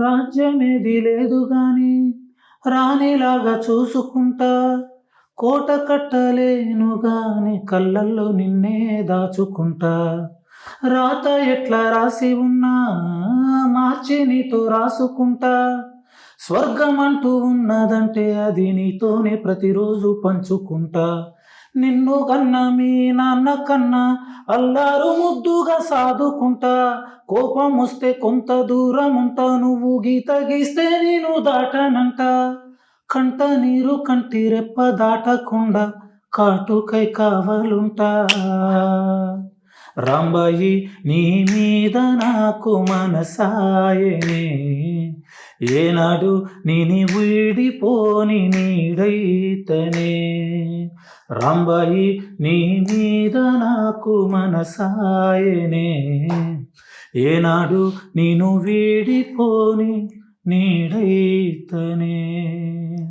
రాజ్యమేది లేదు గాని రాణిలాగా చూసుకుంటా, కోట కట్టలేను గాని కళ్ళల్లో నిన్నే దాచుకుంటా. రాత ఎట్లా రాసి ఉన్నా మార్చి నీతో రాసుకుంటా. స్వర్గమంటూ ఉన్నదంటే అది నీతోనే ప్రతిరోజు పంచుకుంటా. నిన్ను కన్నా మీ నాన్న కన్నా అల్లారు ముద్దుగా సాదుకుంటా. కోపం వస్తే కొంత దూరం ఉంటా, నువ్వు గీత గీస్తే నేను దాటనంట. కంట నీరు కంటి రెప్ప దాటకుండా కాటుకై కావాలుంటా. రాంబాయి నీ మీద నాకు మనసాయనే, ఏనాడు నిని వీడిపోని నీడైతనే. రాంబాయి నీ మీద నాకు మనసాయనే, ఏనాడు నిన్ను వీడిపోని నీడైతనే.